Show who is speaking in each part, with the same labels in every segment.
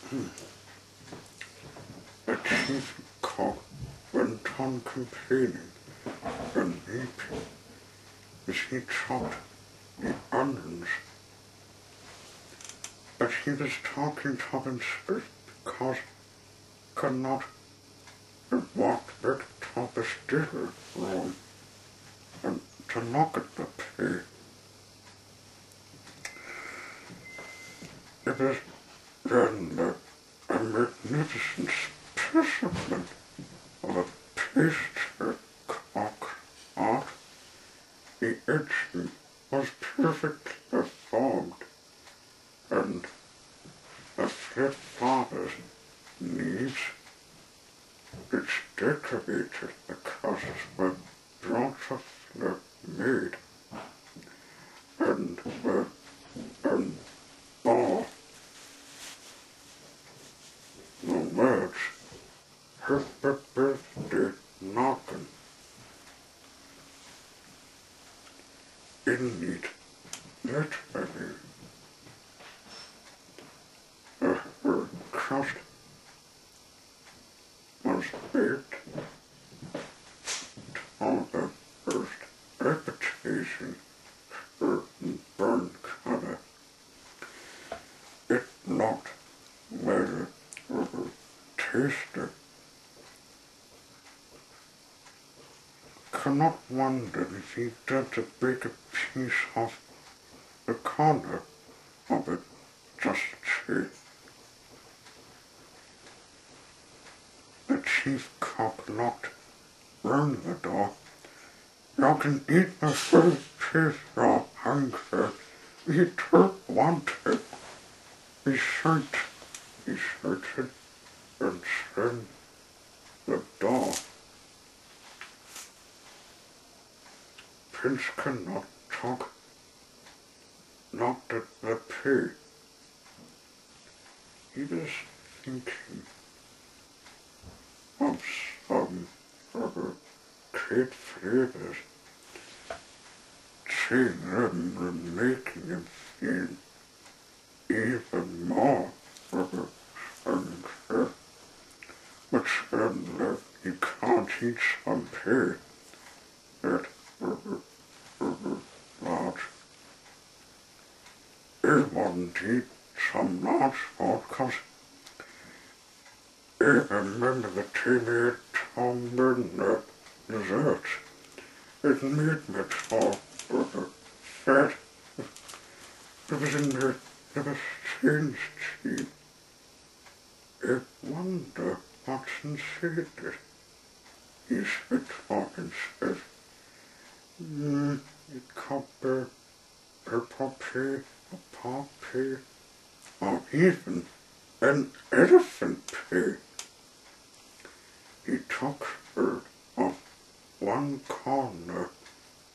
Speaker 1: The chief cock went on complaining and weeping as he chopped the onions. But he was talking to himself because he could not walk back to the stater room and to look at the pig. It was then a magnificent specimen of a pastry cock art. The edging was perfectly formed, and the flip-floppers leaves which decorated the crosses were beautifully made, and were bore the words "Happy Birthday Knockin'" in neat lettering. Her crust was baked on the first reputation for burnt color. It looked very tasty. Cannot wonder if he did to bake a piece of the corner of it just to see. The chief cock knocked round the door. "You can eat the first piece you're hungry. You don't want it." He shrieked and slammed the door. Prince cannot talk, knocked at the pig. He was thinking of some other great flavors, seeing them and making him feel even more hungry. But certainly he can't eat some pig that large. He wouldn't eat some large one because I remember the time he had Tom Burden desserts. It made me so fat. It was in there, it was strange cheap. I wonder what's inside it. He said for himself, it could be a puppy, or even an elephant pig. He took hold of one corner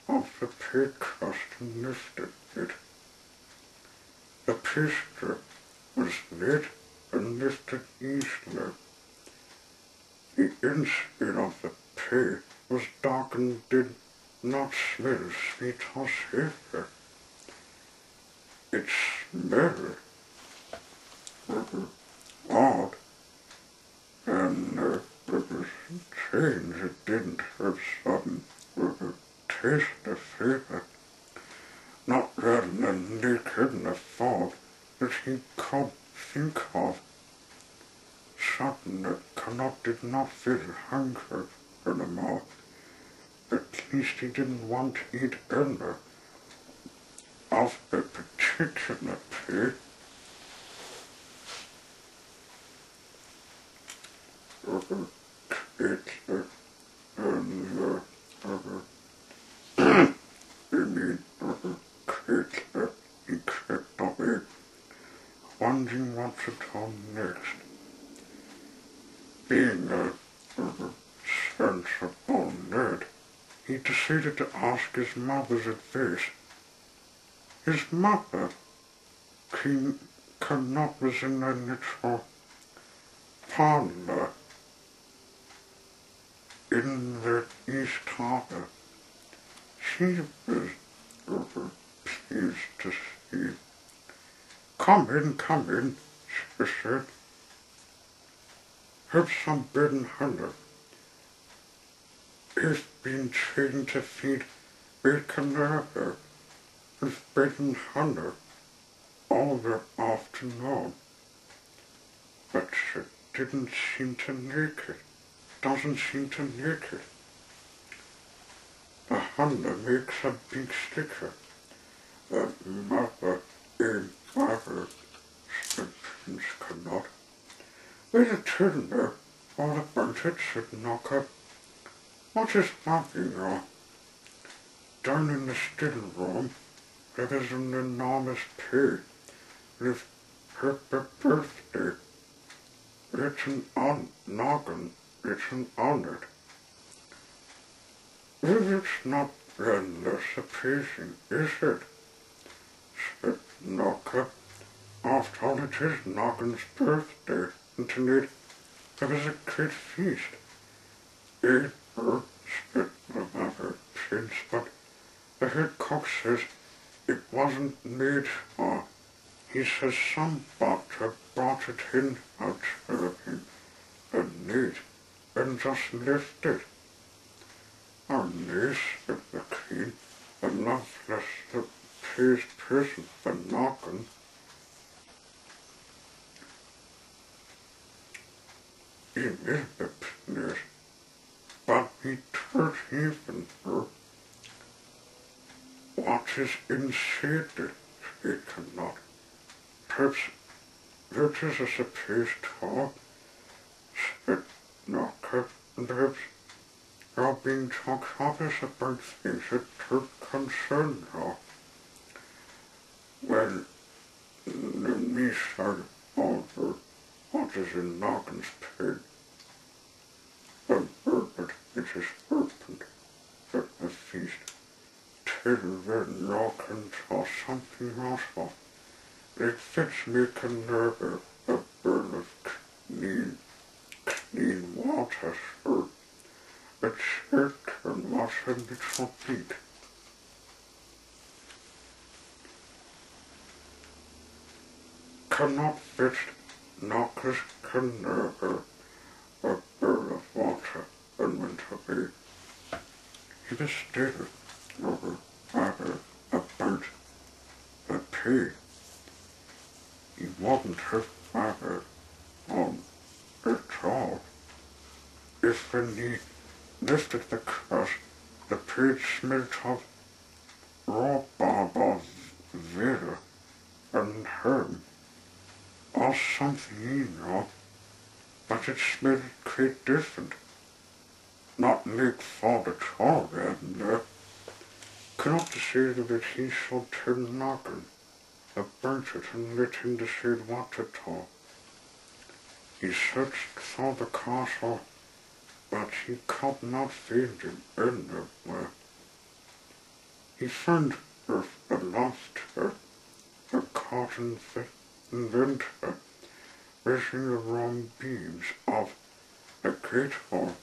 Speaker 1: of the pig crust and lifted it. The pastry was lit and lifted easily. The inside of the pig was dark and did not smell sweet or savory. It smelled odd, and it was strange it didn't have some tasty flavor. Not rather than they couldn't afford that he could think of. Suddenly, Connaught did not feel hungry anymore. At least he didn't want to eat any of a particular pig. He crept away, wondering what to do next. Being a sensible lad, he decided to ask his mother's advice. His mother, Connaught, was in a little parlour in the East Harbour. She was pleased to see. Come in, she said. Herb some bread and hunger. He's been trained to feed bacon earlier, with bread and hunger all their afternoon. But she didn't seem to need it, doesn't seem to need it. The hunger makes a big sticker. The mother in mother Simpsons cannot. There's a turn there, all the bunted should knock up. What is happening now? Down in the still room, there is an enormous pig with her birthday written on noggin, written on it. Well, it's not less appeasing, is it? Said Knocker. After all, it is Noggin's birthday, and tonight there was a great feast. Ate her, said the mother, prince, but the head cook says it wasn't made for. He says some butcher brought it in out to him and ate, and just left it. Our niece, said the queen, the loveless that pays present for knocking. Elizabeth sneers, but he told even her what is inserted, he cannot. Perhaps that is a supposed talk, said Knocker, and perhaps you're being talked obvious about things that don't concern you. Well, the niece started over what is in Noggin's pig. But Herbert, it is opened at the feast, till the Noggin saw something awful. It fits me nerve a burn of clean water, sir. It certain was a little bit. Cannot fit Knocker's nerve a burn of water and went away. He was still over rather about the pig. He wouldn't have father on at all. If when he lifted the crust, the pig smelt of raw barb of vinegar and herb, or something you know, but it smelled quite different. Not make fault at all, and cannot say that he should turn knocking. Burnt it and let him decide what to talk. He searched for the castle, but he could not find him anywhere. He found her at last, a cotton inventor, raising the wrong beams of a great hall,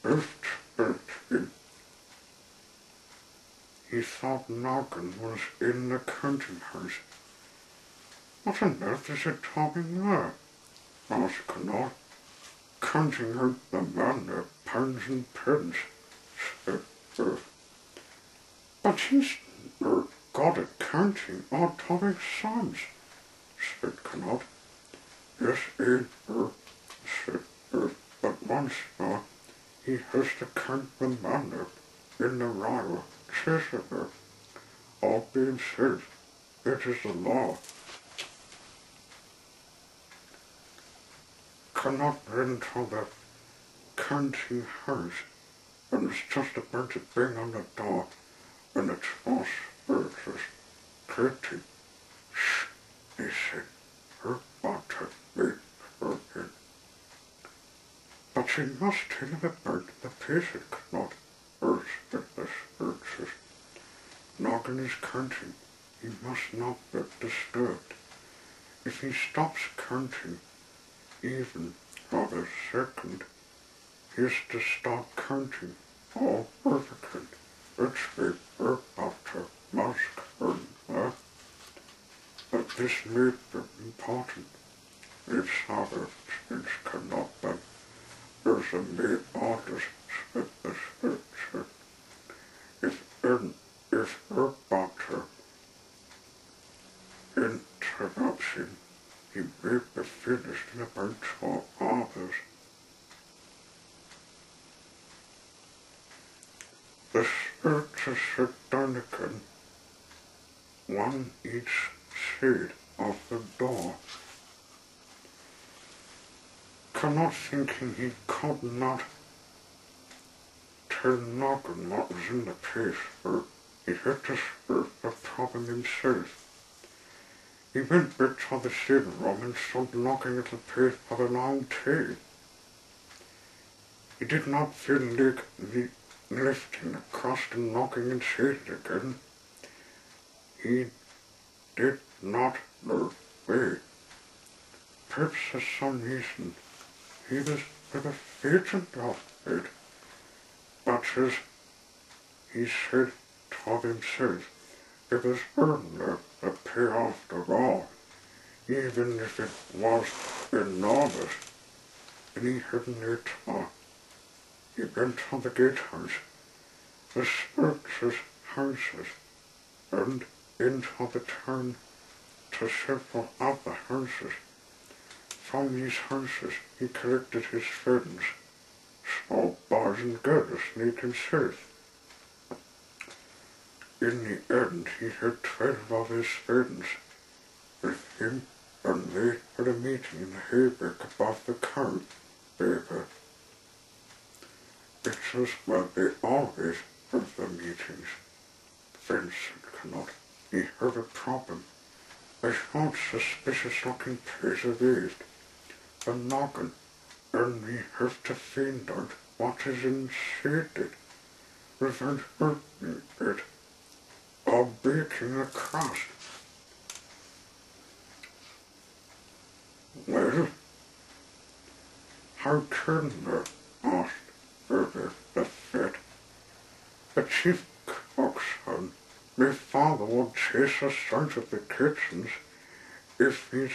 Speaker 1: earth built him. He thought Noggin was in the counting house. What on earth is it talking there? Asked Connaught, counting out the man of pounds and pence, said Earth. But he's got it counting atomic sums, said Connaught. Yes, Earth, said Earth, but once more he has to count the man in the royal Cheshire. All being said, it is the law. Cannot run to the counting house, and was just about to bang on the door when its boss heard us pretty. Shh, he said, her butter make her in. But she must tell him about the patient cannot urge this urges. Noggin is counting. He must not be disturbed. If he stops counting, even for a second, he is to start counting all perfectly. It's the after mask and but this may be important. If other things cannot be there's a meat artist at the church. If her butter interruption, he may be finished in about 2 hours. The searchers at Dunnigan, one each side of the door, cannot thinking he could not tell Noggin what was in the paper, he had to solve the problem himself. He went back to the sitting room and stood looking at the paper for a long time. He did not feel like lifting across and knocking inside it again. He did not know why. Perhaps for some reason he was with a frightened of it. But as he said to himself, it was only a pay after all, even if it was enormous, and he had no time. He went to the gatehouse, the searchers' houses, and into the town to several other houses. From these houses he collected his friends, small boys and girls like himself. In the end he had 12 of his friends with him, and they had a meeting in the hayrick above the cow river. It was where they always have their meetings. Vincent cannot. He had a problem. A short, suspicious-looking place arrived. The noggin, and we have to find out what is inside it without opening it or breaking the crust. Well, how can they? Asked Herbert the Fat. The chief cook's son, my father would chase us out of the kitchens if his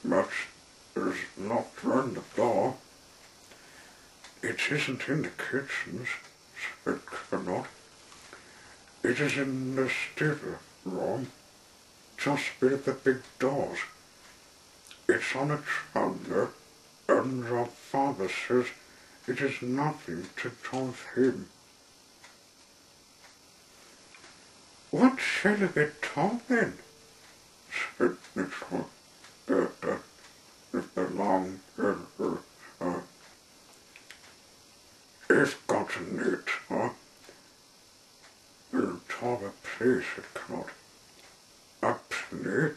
Speaker 1: match is knocked round the door. It isn't in the kitchens, said Cannot. It is in the stable room, just by the big doors. It's on a traveller, and your father says it is nothing to do with him. What shall we do then? Said Mitchell, with the long I've got a net, we'll tell a place it cannot. A play?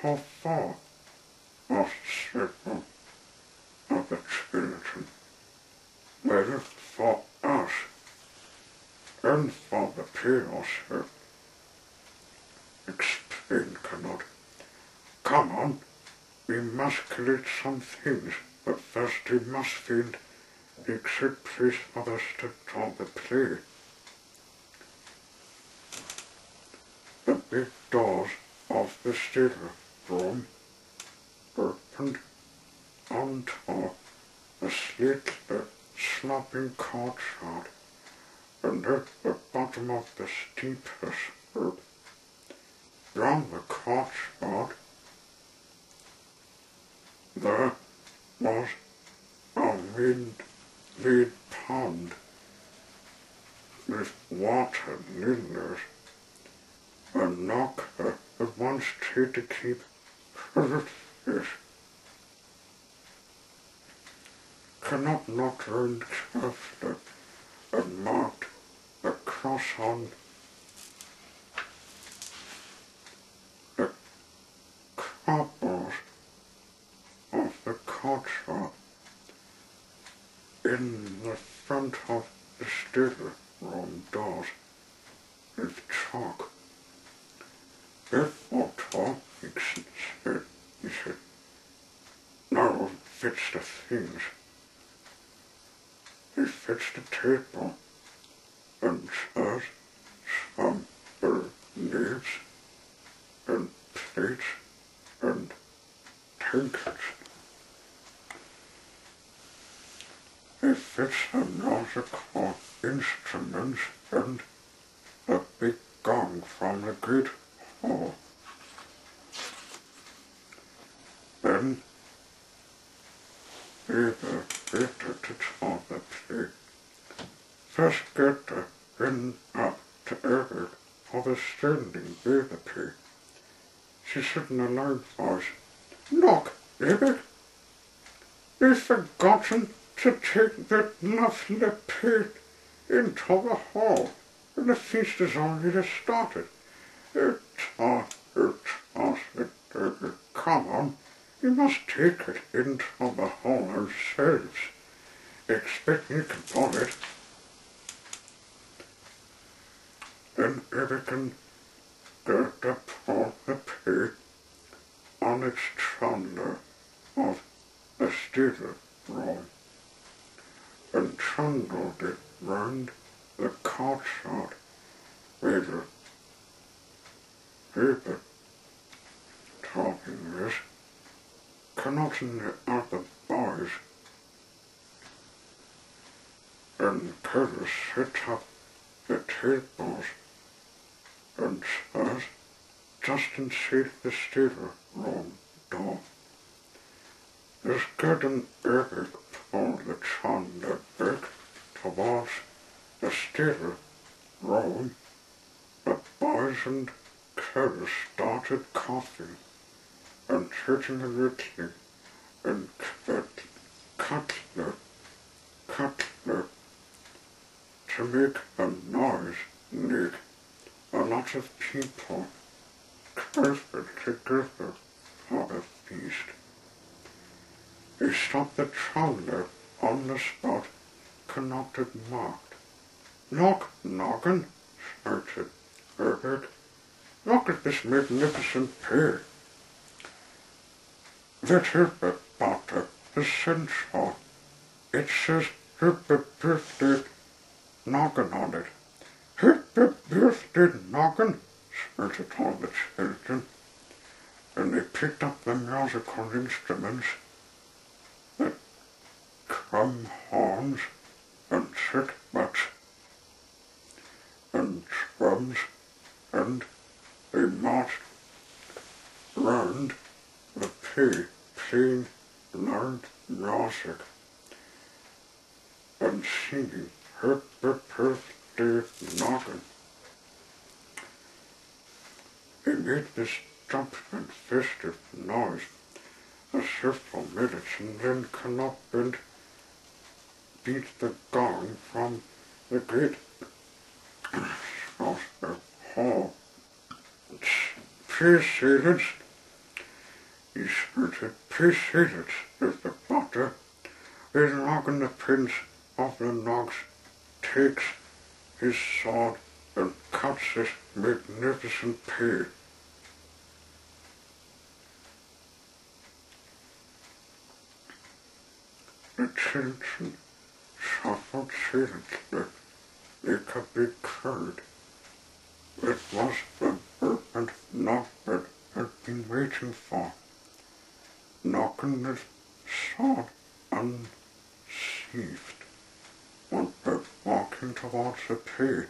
Speaker 1: How far? Asked several of the children. Well, for us, and for the parents, explained Cannot. Come on, we must collect some things, but first we must find the exact place for us to draw the play. The big doors of the stable room opened onto a slightly sloping courtyard, and at the bottom of the steepest slope, round the courtyard, there was a made pond with water lilies. A knocker had once tried to keep fish. Cannot knock round carefully and marked a cross on the cobbles of the courtyard in the front of the stable room doors with chalk. Therefore, he said, now fetch the things. He fetched a table and chairs, some leaves and plates and tankards. if it's a musical instrument and the big gong from the great hall, then either better to tell the play. First get the in up to Eric of a standing baby pig. She said in a loud voice, "Knock, Eric! You've forgotten to take that lovely pig into the hall, and the feast has already started. Come on, you must take it into the hall ourselves. Expect you can buy it." Then Eric and Gerda poured the pig on its trundle of the stable room, and trundled it round the courtyard with the people talking with, connecting the other boys, and Gerda set up the tables and chairs just inside the stable room door. As Gerda and Eric pulled the trundle back towards the stable room, the boys and Gerda started coughing and hitting a little and cutler to make a noise like a lot of people gathered together for a feast. He stopped the trundle on the spot, connected marked. "Knock, noggin," shouted Herbert. "Look at this magnificent pig. That Herbert butter is sensual. It says Herbert birthday noggin on it." "Herbert birthday noggin," shouted all the children, and they picked up the musical instruments, the drum horns and cymbals and drums, and they marched round the pig playing loud music and singing Herbert birthday noggin. They made this jumping and festive noise for several minutes, and then Cannot beat the gong from the great hall. "Please silence," he shouted. "Please silence, if the butter is knocking the prince of the Nogs takes his sword and cuts this magnificent pig." The children shuffled silently like a big crowd. It was the serpent Nogbert had been waiting for, knocking the sword unsheathed. One bird walking towards the pig.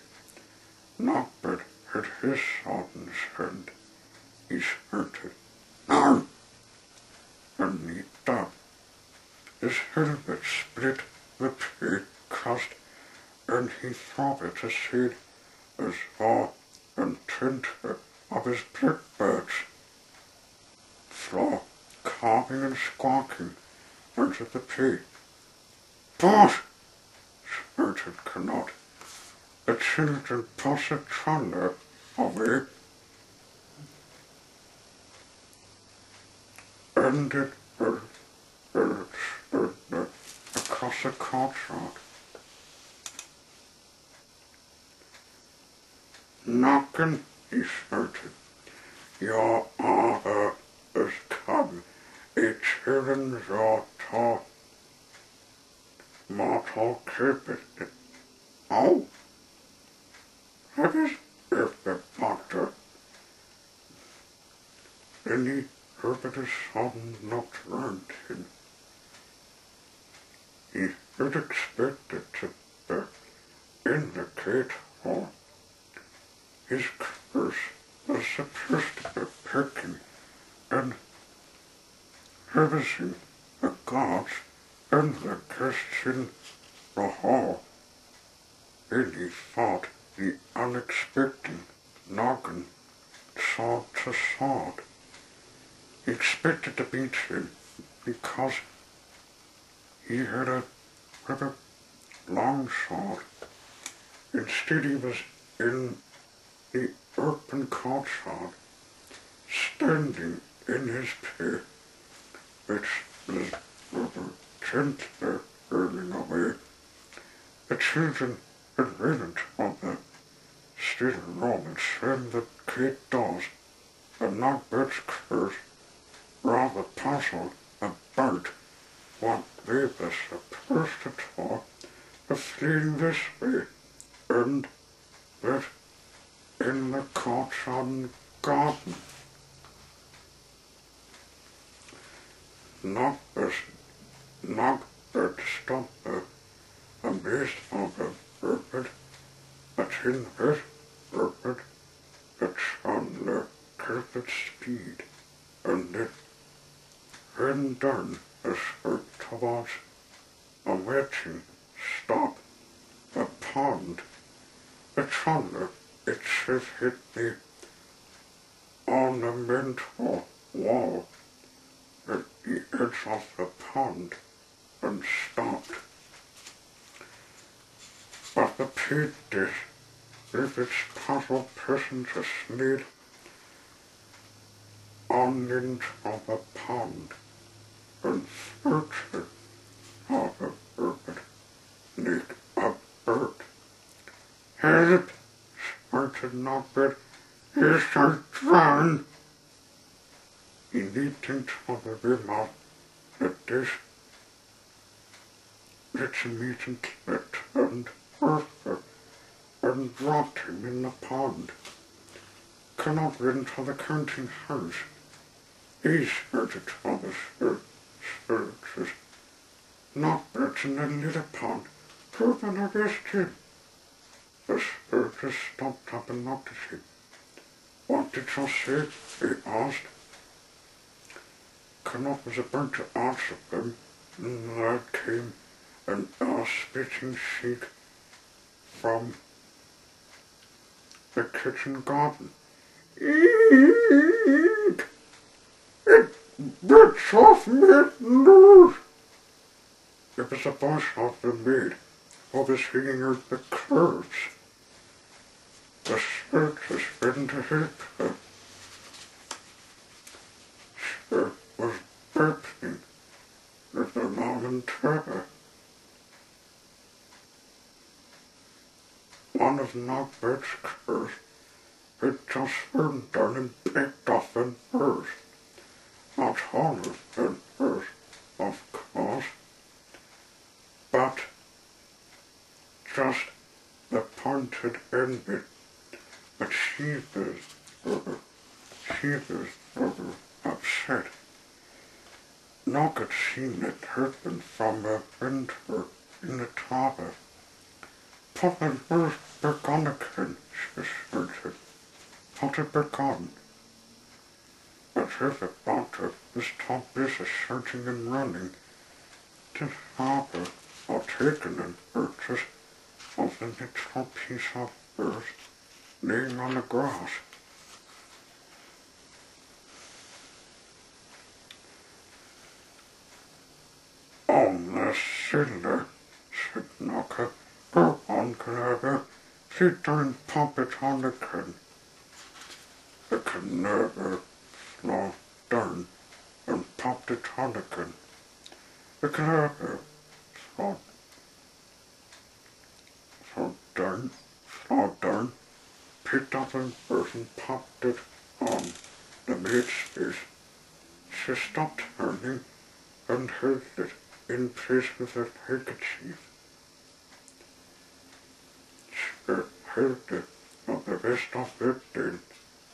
Speaker 1: Nogbert had his sword in his hand. He shouted, "No!" and leaped up. His helmet split, the pig crushed, and he threw it aside as far and 20 of his blackbirds flew, carving and squawking, into the pig. "Boss!" shouted Cannot. The children pushed the trundle away, and it across the courtyard. "Noggin," he shouted, "your order has come. A children's auto mortal carpet." "Oh, that is if the butter." Then he heard that his son looked round him. He it expected to indicate how his curse was supposed to be picking and servicing the gods and the guests in the hall. And he fought the unexpected noggin sword to sword. He expected to beat him because he had a rather long sword. Instead he was in the open courtyard, standing in his pit, which was rather gently burning away. The children had ridden on the street alone and slammed the gate doors, and Nogbert's curse rather puzzled about what they were supposed to do of fleeing this way, and that in the courtyard garden. Nogbert stopped there, amazed over Rupert, but in this Rupert, the chandler kept its speed, and it ran down the slope towards a waiting stop, a pond. The chandler itself hit the ornamental wall at the edge of the pond and stopped. But the pig dish with its puzzled person to slid on into the pond and floated over Rupert like a bird. Help! Shouted Nogbert. He shall drown! He leaped into the rim of the dish, which immediately turned over and dropped him in the pond. Cannot rid into the counting house. He shouted for the spirits. Nogbert in the little pond. Come and arrest him. The spirits stopped up and looked at him. What did you say? He asked. Cannot was about to answer them, and there came an air-spitting shriek from the kitchen garden. Eek! It bits off my nose! It was the voice of the maid who was hanging out the curves. The spirit was ready to help her. She was burping with a long terror. One of Nogbert's curves had just fallen down and picked off an hers. Not harder than hers, of course, but just the pointed end bit. But she was upset. Nog had seen it happen from a window in the tower. Put the nurse back on again, she shouted. Put it back on. But everybody was too busy shouting and running to harbour or taking an purchase of the little piece of earth laying on the grass. Oh, Miss Silver, said Knocker, go on, Clever, sit down and pop it on again. The Clever slowed down and popped it on again. The Clever slowed down, picked up an earth and popped it on the maid's face. She stopped turning and held it in place with her handkerchief. She held it on the rest of it in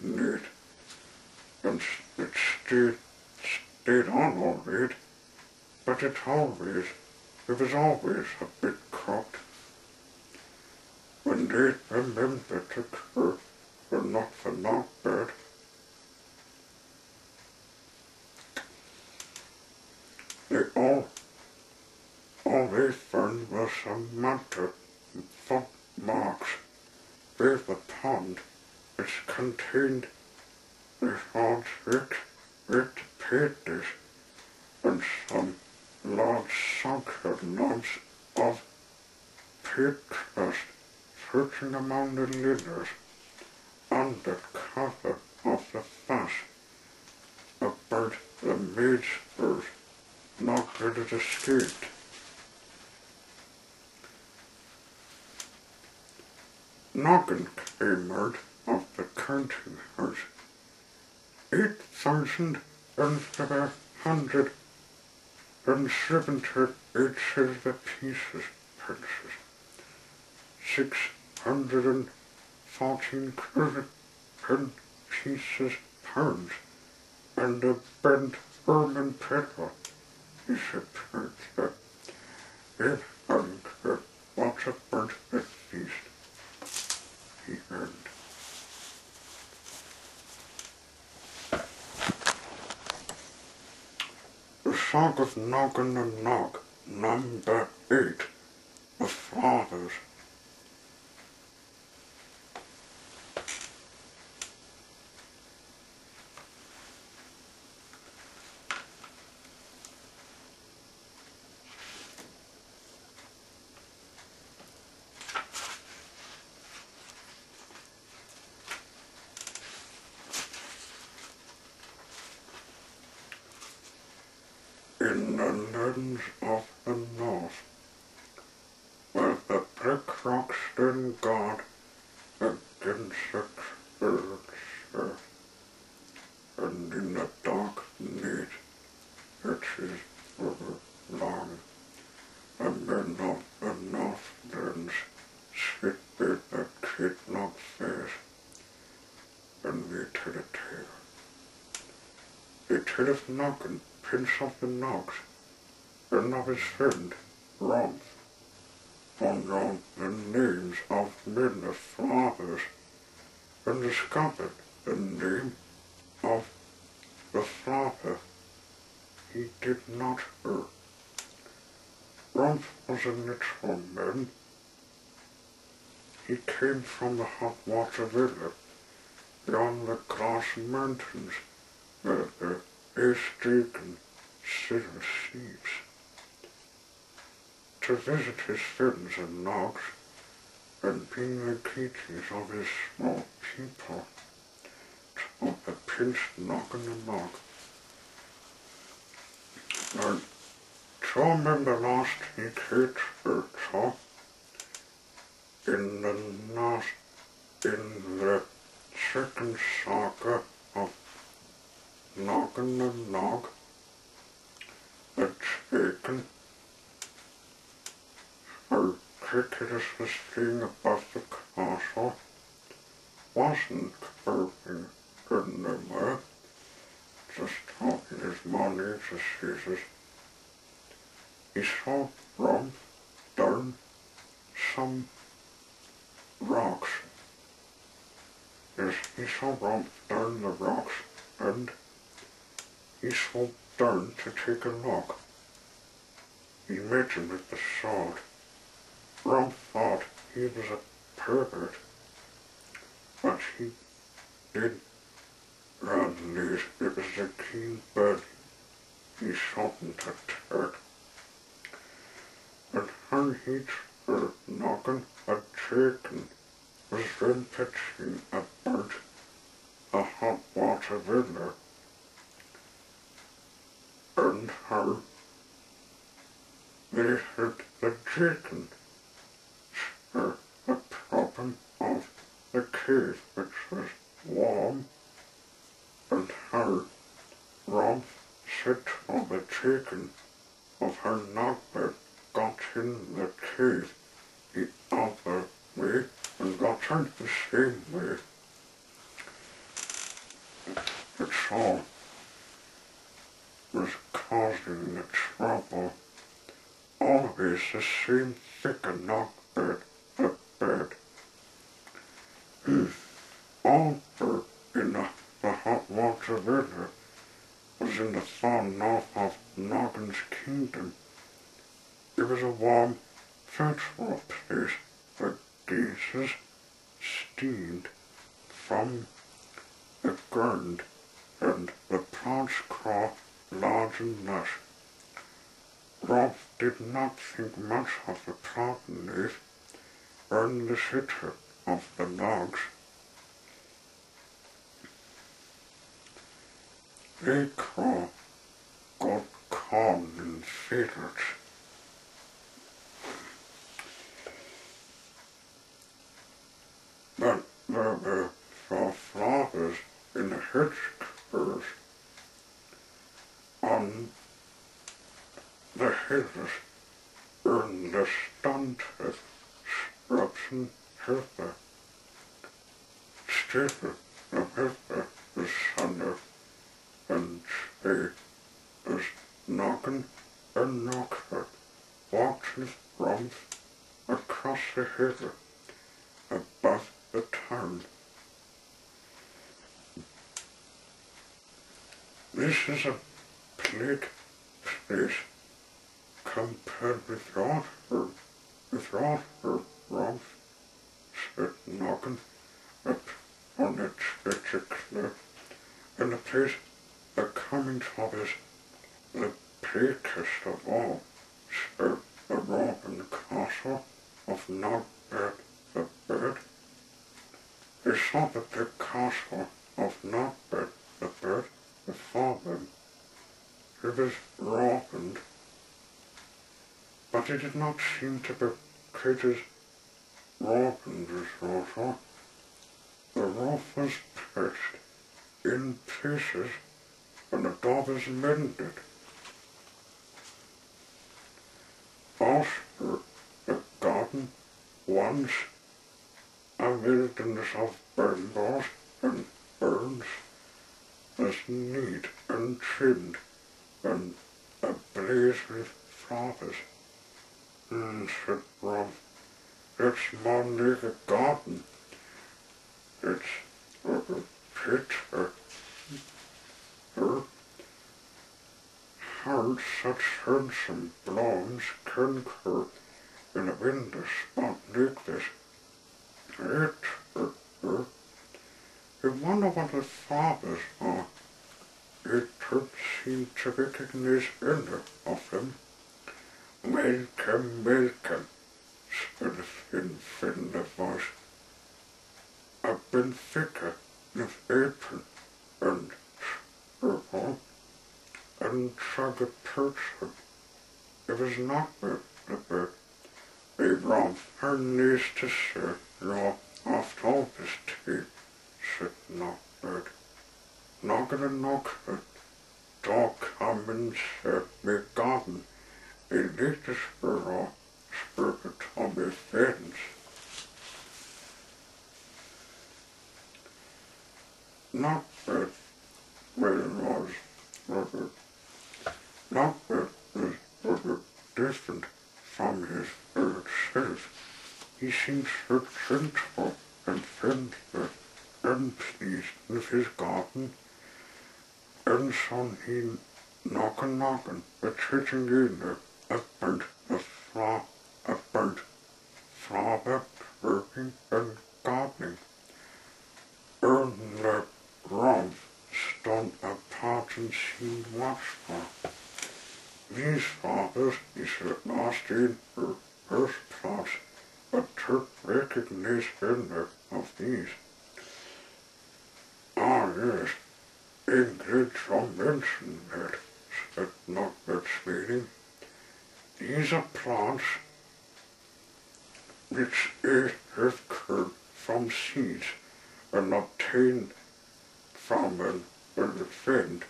Speaker 1: it, and it stayed on all right, but it always it was always a bit crooked. When they remembered to her were not the log bed, they all they found was a matter of footmarks where the pond, which contained the hard with potatoes and some large sunken lumps of pig crust floating among the lilies under cover of the fuss about the maid's bird not that it escaped. Noggin came out of the counting house 8,778 silver pieces, princes, 614 pen pieces, pounds, and a bent ermine petal. He said, it hadn't lots of burnt at feast. He earned. The Song of Noggin and Nog, number 8, The Fathers. In the lands of the north, where the brick rocks stand guard against the spirits, and in the dark night, which is long, the men of the northlands sit with the kid-knocked face, and they tell a tale. They tell of Noggin, Prince of the Nogs, and of his friend, Ron, on the names of men of fathers, and discovered the name of the father he did not hear. Ron was a natural man. He came from the hot water village beyond the grass mountains where the Aztec and Silver Seas, to visit his friends and Nogs and being the greetings of his small people, of the Prince Noggin and Nog. And to remember last he came to in the second saga of Noggin and Nog, the taken her cricketers was flying above the castle, wasn't curving in the way, just talking his money to Caesar. He saw Rum down some rocks. Yes, he saw Rum down the rocks, and he swooped down to take a look. He met him with the sword. Rum thought he was a pervert, but he did realize it was the keen bird he shouldn't attack. And how he'd heard Noggin had taken was then pitching about a hot water villa, and how they had taken the problem of the cave, which was warm, and how Ron said to the taken of her Nogbert got in the cave the other way and got out the same way. It's all was causing the trouble always the same thick and knock bed, the bed. All in the hot water river was in the far north of Noggin's kingdom. It was a warm, fertile place where geese steamed from the ground and the plants grew large and lush. Rolf did not think much of the plantain leaf or in the shelter of the logs. They grew good corn and fields. But there were flowers in the hedgerows on the hills in the stunted shrubs and heather. Still, the heather was sunny and she was knocking and knocking, watching from across the hill above the town. This is a plague place compared with your Rolf, said Noggin up on its edge of cliff, and the place the coming of is the bleakest of all, said the Robin Castle of Nogbed the bird. They saw that the castle of Nogbed the bird before them. It was Robin, but it did not seem to be quite as Robin's also. The roof was patched in pieces and the door was mended. Also, the garden once a wilderness of brambles and ferns was neat and trimmed and ablaze with flowers. Said Rob, it's more like a garden. It's a picture. How such handsome blooms can grow in a window spot like this. I wonder what the flowers are. It could seem to recognize any of them. Welcome, welcome, said a thin voice. A Benfica with apron and purple and jagged person. It was not the bird. They robbed her knees to say, "You're after all this tea," said Knockbird. Knocked and knocked, dog come and said, "Me garden." A little sparrow spoke on the fence. Not bad, was not bad was different from his old self. He seemed so gentle and friendly and pleased with his garden, and so he knocking, but treating in a burnt flower, working and gardening. The Rob stood apart and seemed watchful. These flowers, he said, lost in her earth plots, but took recognition of these. Ah, yes, Ingrid shall mention that, said Nogbert Smealing. These are plants which have come from seeds and obtained from an friend.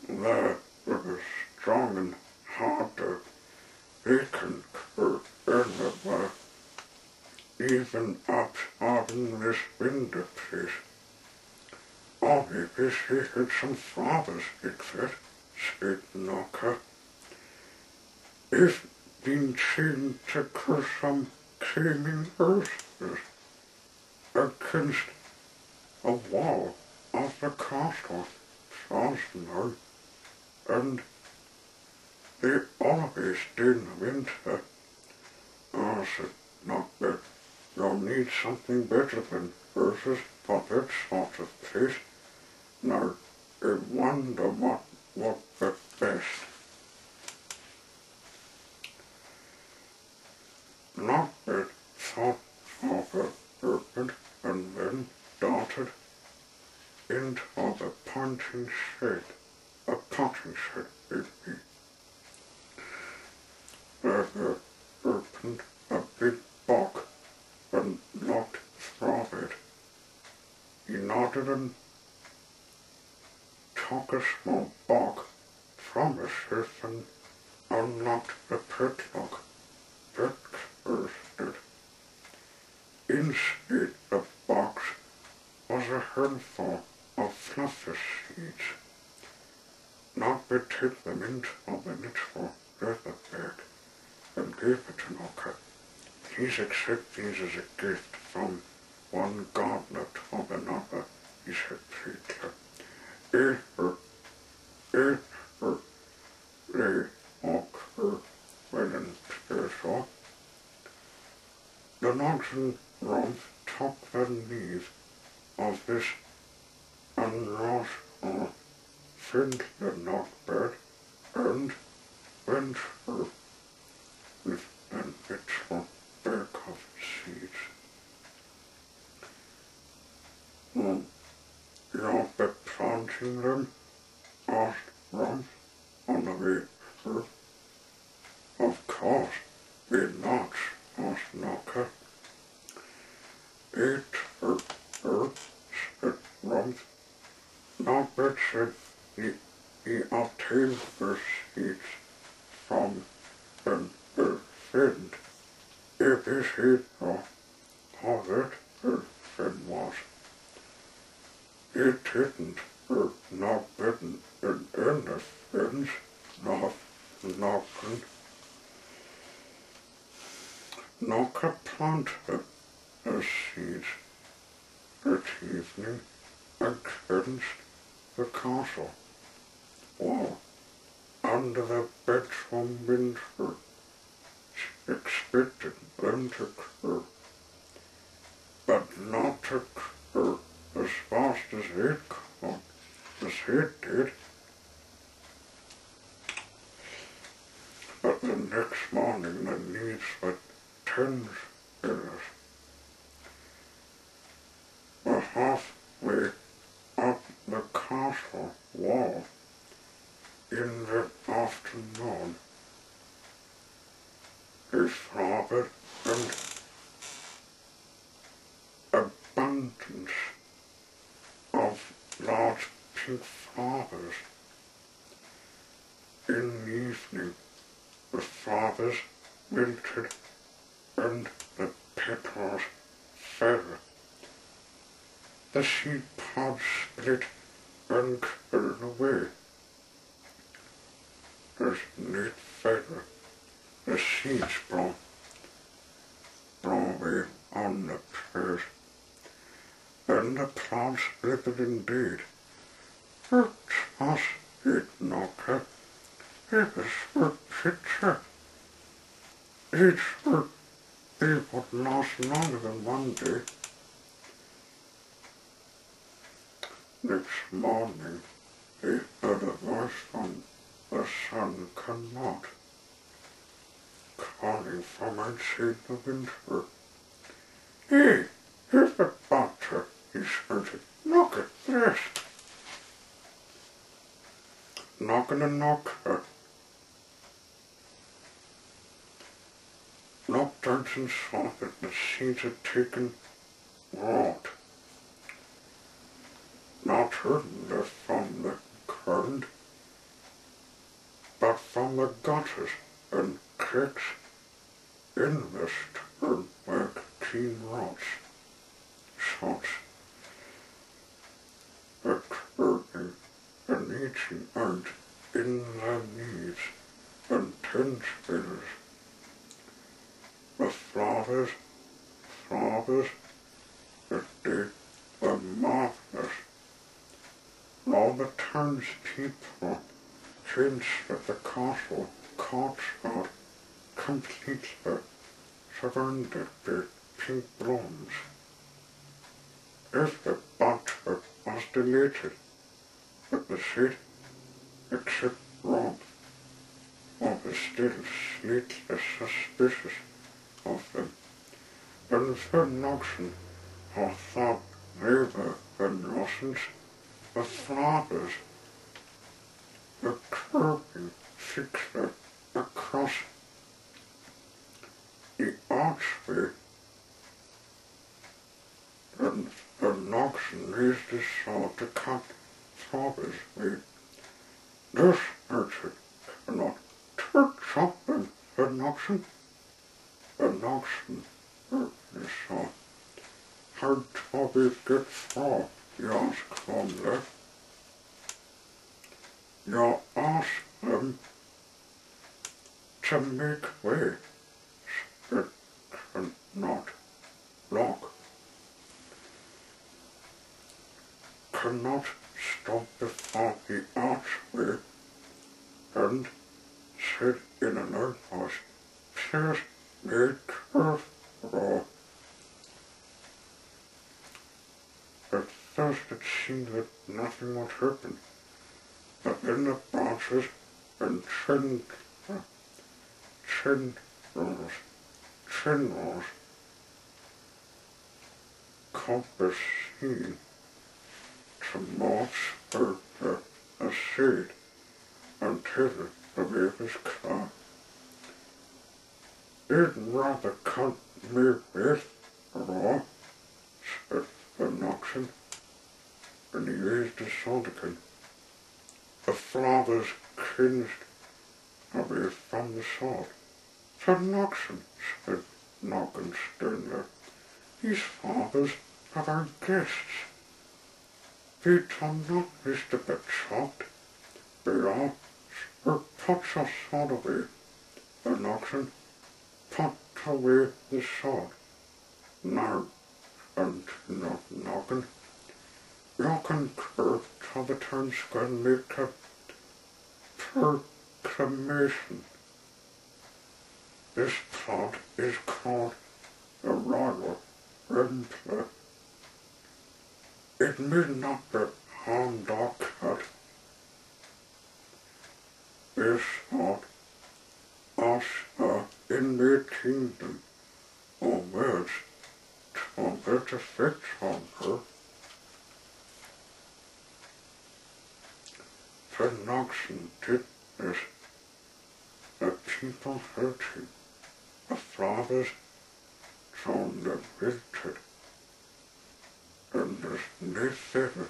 Speaker 1: They were strong and harder. They can grow anywhere, even up in this window place. Oh, maybe she had some flowers like that, said Knocker. If been seen to curse some claiming earth against a wall of the castle Sosno, and they always did winter. I said, not that you'll need something better than verses for that sort of place. Now, I wonder what would be best. Not that thought of a serpent and then darted into the punching shed, a punching shed, it there opened a big box and knocked from it. He nodded and took a small box from the shelf and unlocked the padlock that closed it. Inside the box was a handful of fluffy seeds. Not to take them into the little leather bag and gave it to Knocker. Please accept these as a gift from one gardener to another, he said sweetly. They occur when in Pearsall. The Northern Roms took the leaves of this unlost filled the notebed and went through with an little bag of seeds. You'll be planting them, asked Ron on the way through. Of course, we're not, asked Knocker. Eat her, said Ron. Not that said he obtained the seeds from the field. If he said how that the field was. It didn't not bitten in the fins, not knocking. Knocker planted the seeds that evening against the castle wall under the bedroom window, expected them to grow, but not to grow as fast as it did. But the next morning the leaves were tens inches. Were halfway up the castle wall in the afternoon. They flowered and abundance of large pink flowers. In the evening, the flowers wilted and the petals fell. The seed pods split and curled away. As it fell, the seeds blow away on the place. And the plants slithered indeed. It was it Knocker. It was a picture. Each they would last longer than one day. Next morning, they heard a voice from the sun cannot, calling from outside the window. Hey, here's the butcher, he shouted. Look at this. Knocking and Knocker knocked out and saw that the seeds had taken root. Not hidden from the current, but from the gutters and cracks in the stone where keen rods, shots, were curving and eating out in the leaves and tendrils flowers, that they were marvelous. All the townspeople changed that the castle courtyard completely surrounded with pink blooms. If the butler was delighted with the seat, except Rob, who was still slightly suspicious of them, and Fred Knoxon, who thought they were the nuisance, the flowers were curving fixed across the archway, and Knoxon raised his sword to cut flowers with. This Richard cannot touch up them, said Knoxon. And Knoxon heard his sword. How Toby get through? He asked calmly. You ask them to make way. It cannot block. Cannot stop before the archway, and said in an loud voice, please be careful. At first it seemed that nothing would happen, but then the branches and tendrils could be seen to march over a seed until the baby's cry. You'd rather cut me with raw, said Van Knoxon, and he raised his sword again. The flowers cringed away from the sword. Van Knoxon, said Knoxon sternly, these flowers are our guests. We do not wish to be chopped. We are, or put your sword away. Van Knoxon, put away the sword. Now, and not Knoxon, you can go to the town square and make a proclamation. This plot is called the Royal Replay. It may not be harmed or cut. This thought us in the kingdom of words to better effect on her. Van Knoxon did this. The people heard him. The flowers joined the wilted, and as they feathered,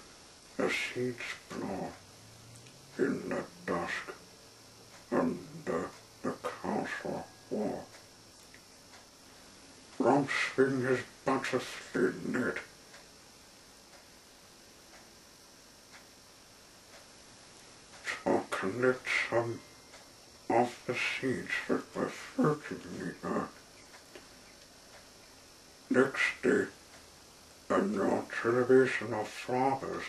Speaker 1: the seeds blow in the dusk under the castle wall. Rob swung his butterfly net to collect some of the seeds that were floating in the earth. Next day, a new generation of flowers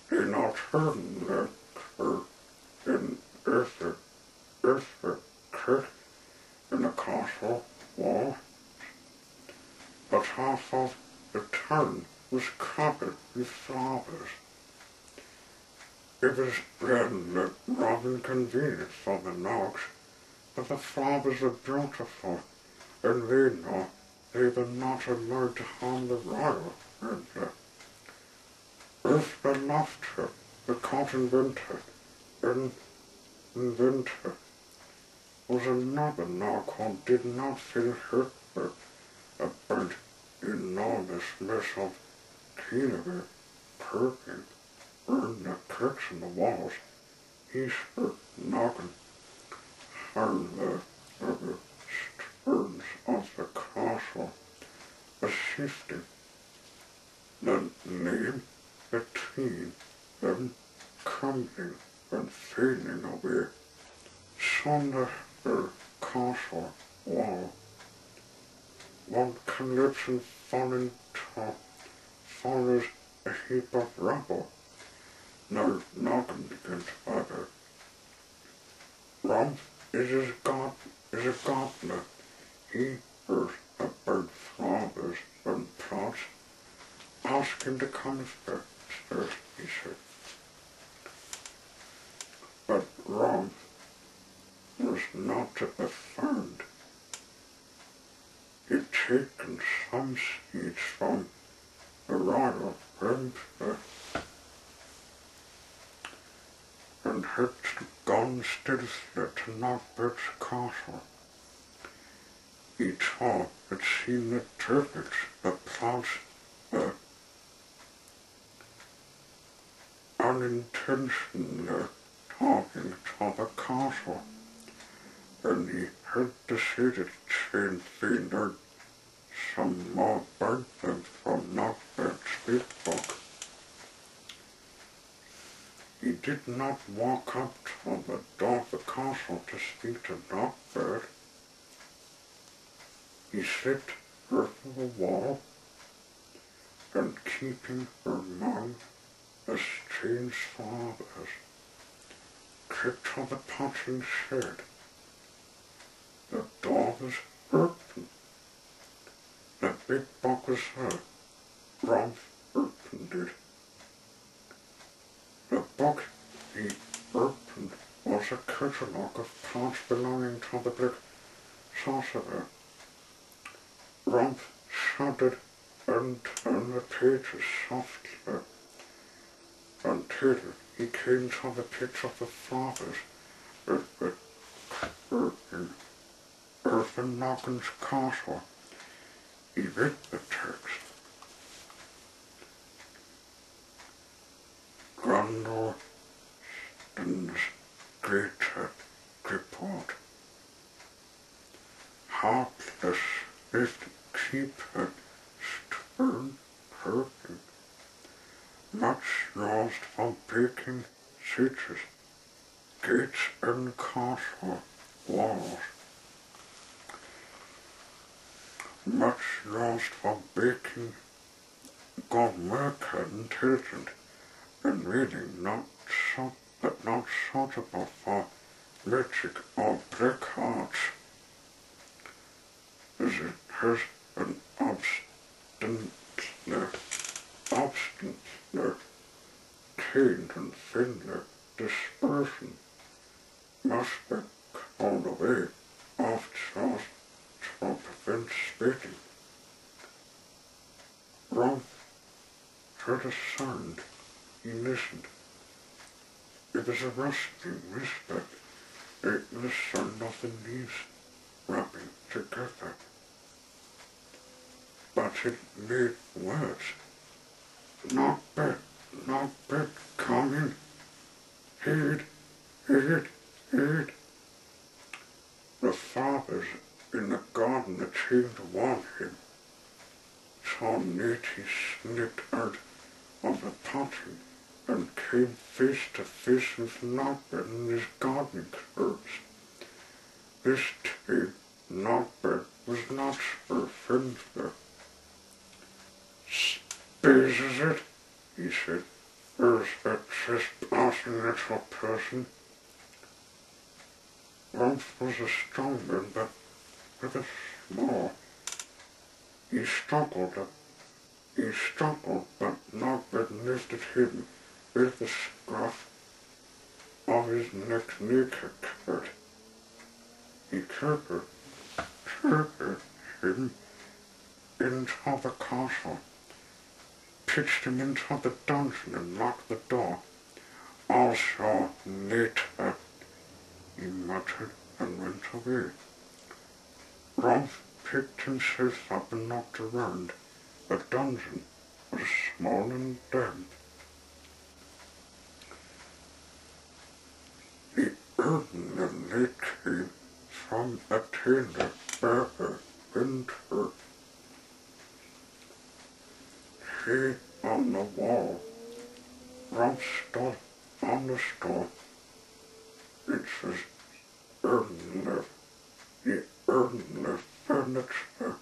Speaker 1: did not harden their curve in earthly crack in the castle wall, but half of the town was covered with flowers. It was rather inconvenient for the Knox, but the flowers were beautiful, and they know they were not allowed to harm the royal Replay. If they loved her, the cotton winter, in winter, was another Knock who did not feel hurt about the enormous mess of greenery, perking, and the cracks in the walls. He heard knocking on the stones of the castle, was shifting. The name between them crumbling and fading away. Soon the castle wall one can live in falling top, follows a heap of rubble. No noggin begins either. Rum is a gardener. He heard a bird flowers and plants. Ask him to come upstairs, he said. But Rum was not to be found. He'd taken some seeds from the royal Grimsby and had gone stealthily to Knockbirds Castle. He thought he'd seen the turkeys, the plants, unintentionally talking to the castle, and he heard the city train feeder some more birthday from Knockbirds speakbook. He did not walk up to the door of the castle to speak to Knockbird. He sat her to the wall, and keeping her among the strange flowers, crept to the punching shed. The door was open. The big book was there. Rum opened it. The book he opened was a catalogue of plants belonging to the big sorcerer. Rum shuddered and turned the pages softly until he came to the picture of the flowers with Irvin Noggin's castle. He read the text. Grundle Ston's greater report. Heartless is to keep her stone hurting. Much lost from breaking cities, gates and castle walls. Much lost from breaking God-maker intelligent and really not suitable for magic or black arts. As it has an obstinate, keen and friendly dispersion must be called away off shores to prevent spreading. Rum heard a sound. He listened. It was a rustling whisper. It was the sound of the leaves rubbing together. But it made words. Not bad, coming. Heed. The fathers in the garden that seemed to warn him saw Nettie slipped out of the potting and came face to face with Knockbird in his gardening clothes. This time, Knockbird was not so friendly. Space is it? He said. There's a trespassing little person. Rumpf was a strong man, but with a small. He struggled, but Knockbird lifted him with the scruff of his neck knicker. He carried him into the castle, pitched him into the dungeon and locked the door. Also later, he muttered and went away. Rolf picked himself up and looked around. The dungeon was small and damp. The ordinary came from a tailor barber winter. He on the wall, Rolf stood on the store. It says the ordinary furniture.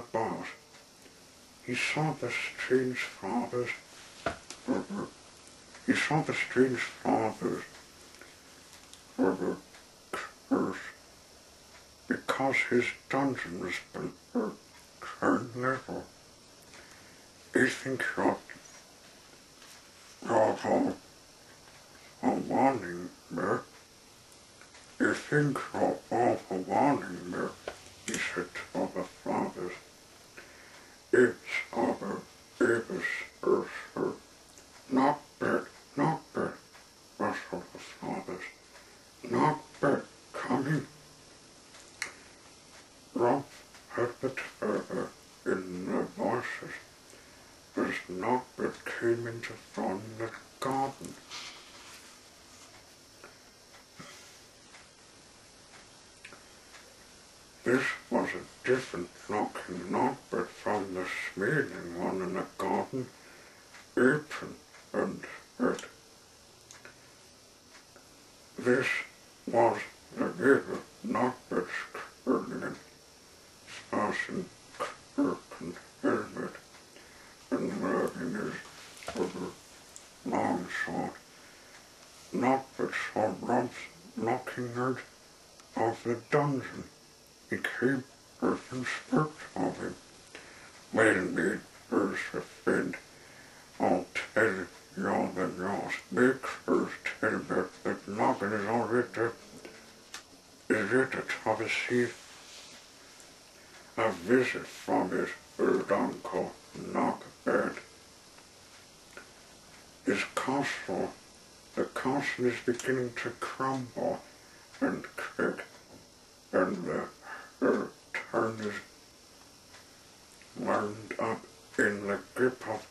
Speaker 1: about. He saw the strange fathers. He saw the strange fathers were cursed because his dungeon was built turn level. I think you're all warning me. You think you're all warning me, he said to the fathers. It's our Davis Ursa. Not bad, rustled the fathers. Not bad, coming. Ralph heard the terror in their voices as Norbert came into from the garden. This was a different looking Norbert from the smiling one in the garden apron and head. This was the little Norbert's curling, sparsen cloak and helmet, and wearing his long sword. Norbert saw Ralph knocking out of the dungeon. He came earth and spoke of him. Well, indeed, here's a friend. I'll tell you the news. Make first tell me that Noggin is already at the top of seat. A visit from his old uncle, Nogbert. His castle, the castle is beginning to crumble and crack, and the turn is wound up in the grip of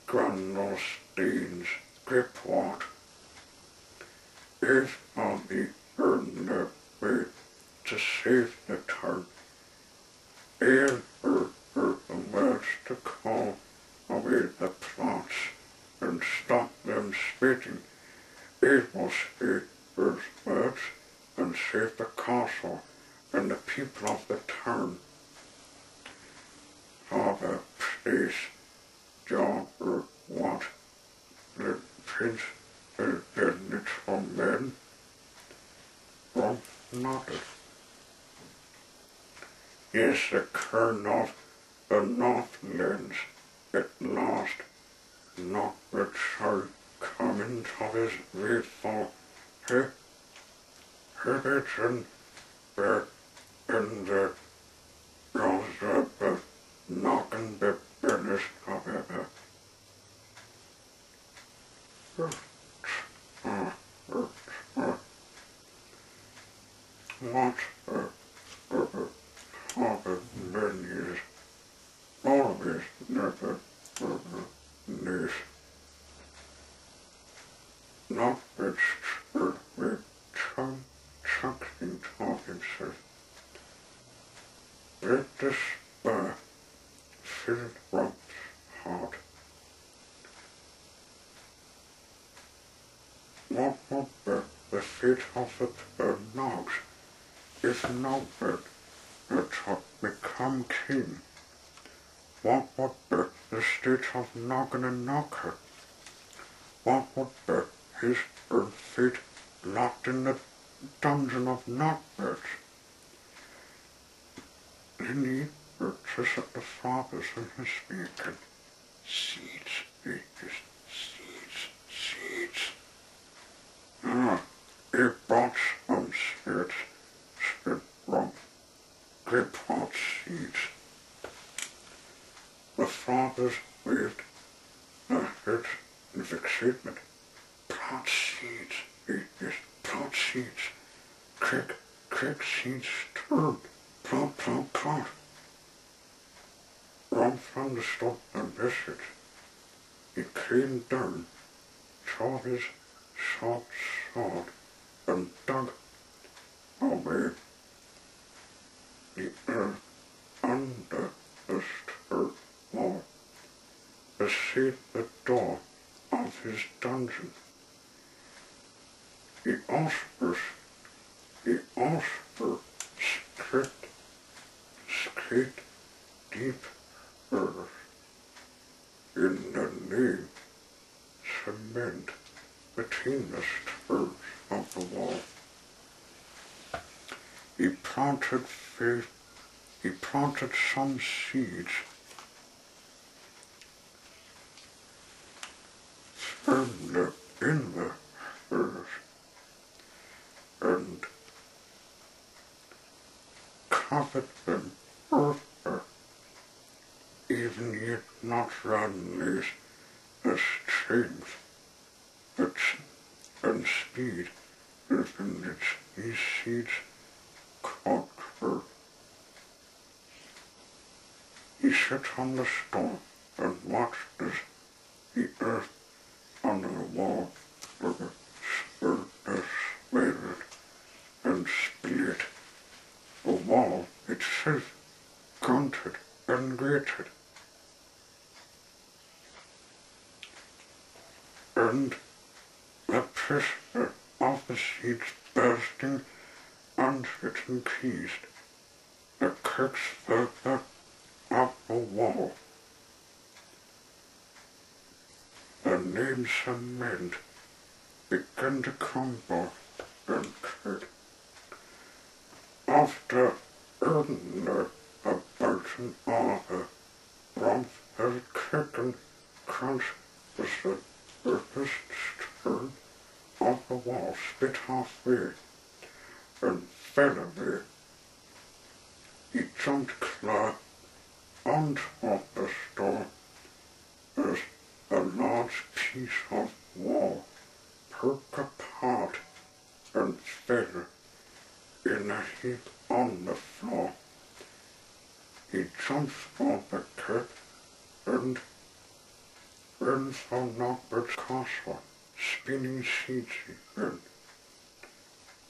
Speaker 1: Grundlestein's gripwort. It will be the way to save the turn. And the words to call away the plots and stop them spitting. It will save those words and save the castle and the people of the town. Father, please, John, or what? The prince, the little man, Rolf nodded. Yes, the colonel of the Northlands, at last, not but so coming of his faithful habits and the knocking the business of it. What menus always never news. Not with chuckling to himself. Let despair filled Rob's heart. What would be the fate of the Nogs if Nogbert had become king? What would be the state of Noggin and Knocker? What would be his own fate locked in the dungeon of Nogbert? Then he purchased at the fathers in his speaking. Seeds, seeds. He brought some seeds, said Rob. They brought seeds. The fathers waved their heads in excitement. Plant seeds, plant seeds. Crack seeds turn. Plant. Rob understood the message. He came down, saw his short sword, and dug away the earth under the stone wall, beside the door of his dungeon. He also scraped take deep earth in the name cement between the spurs of the wall. He planted some seeds firmly in the earth and covered them over, even yet not running as strength and speed within these seeds caught her. He sat on the stone and watched as the earth under the wall swayed and split. The wall itself grunted and grated, and the pressure of the seeds bursting and it increased. The cracks further up the wall. The named cement began to crumble and crack. After earning about an hour, warmth as a crack and crunch was the surface stern of the wall split halfway and fell away. He jumped clear on top of the store as a large piece of wall broke apart and fell in a heap on the floor. He jumped off the curb and ran for Norbert Castle, spinning seeds again,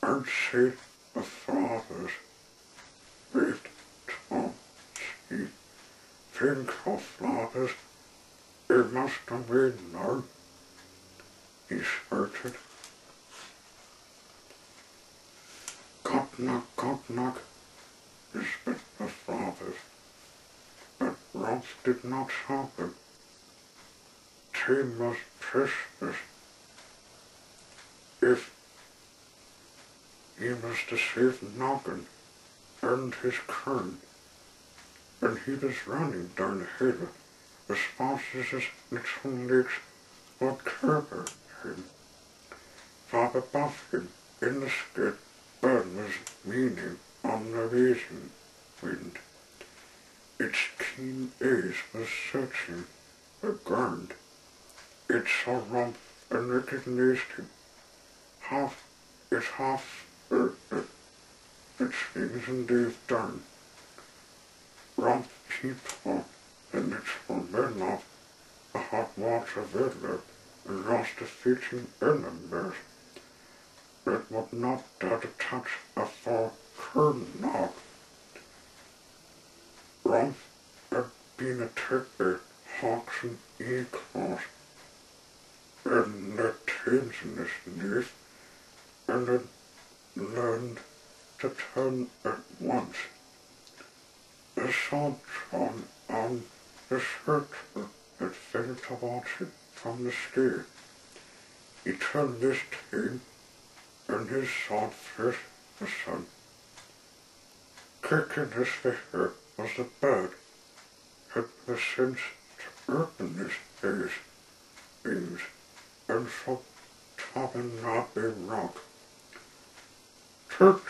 Speaker 1: and said the fathers waved Tom. He think of fathers, they must have been now. He spurted. God knock, whispered the fathers, but Rolf did not help him. Time was precious. If he was to save Noggin and his crown, and he was running down the hill as fast as his little legs would carry him. Far above him, in the sky, bird was leaning on the raging wind. Its keen eyes was searching the ground. It saw Rump and recognized him. Half its wings and dived down. Rump peeped up and it ran off a hot water villa and lost a fishing enemies that would not dare to touch a far curtain knob. Rump had been attacked by hawks and eagles and their tails in his knees, and had learned to turn at once. The sword drawn on the circle that fell towards him from the sky. He turned this time, and his sword flashed the sun. Kicking his finger was the bird, had the sense to open his eyes, wings, and so topping not a rock. Top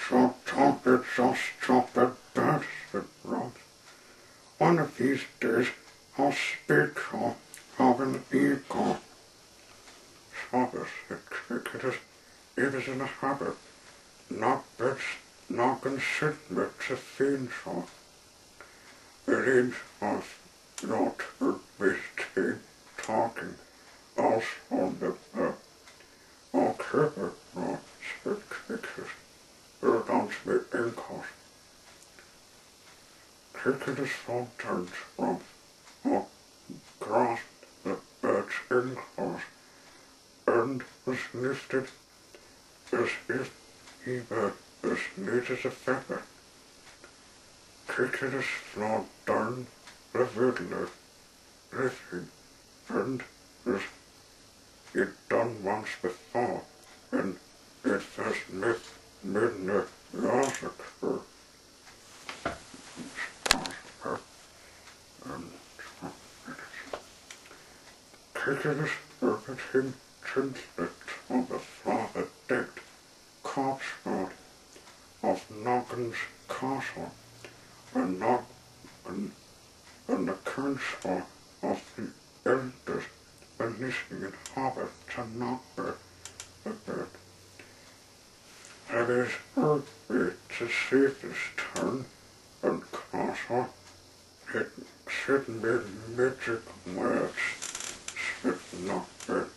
Speaker 1: it, just stop it, bird, said Rod. One of these days I'll speak of an eagle. Father, said Cricketers, it is in a habit, not considerate to feed so. It is of not to waste talking, also the all clever, Rod, said Cricketers. Don't be incos. Cricketers phone turned from or grasped the bird's incos and was lifted as if he were as neat as a feather. kicked his slot down the fiddler, dressing, and as he'd done once before, and it was made the massacre. And kicked his at him gently on the father dead corpse of Noggin's castle, and Noggin and the council of the elders listening in harbour to Nogbert the bird. That is early to see this town and castle. It said magic words, said Nogbert.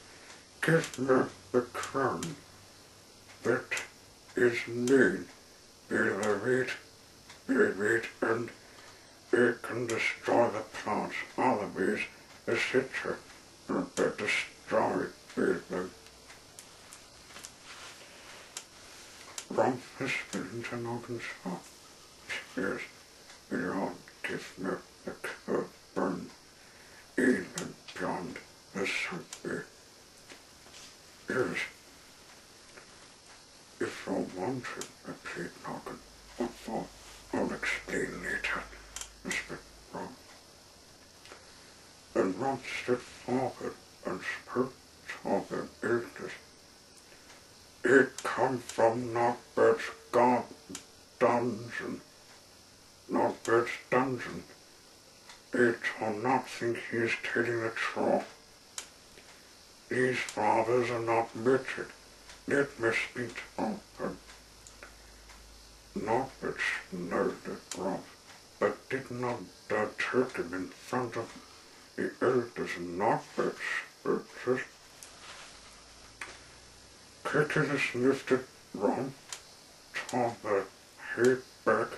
Speaker 1: Give me the crown. That is mean. Be it, and it can destroy the plants. Otherwise, the citrus will be destroyed with the wrong husband and Noggin's heart. Yes, you all give me the curve burn, even beyond the sun. Yes, if you wanted a plate Noggin, I'll explain later, Mr. Ron. And Ron stood forward and spoke to the elders. It come from Nogbert's dungeon. Nogbert's dungeon. It will not think he is telling the truth. These fathers are not magic. Let me speak open. Nogbert snarled at Roth, but did not dare take him in front of the elders. Nogbert spoke. Kitty lifted Ron, tore the head back,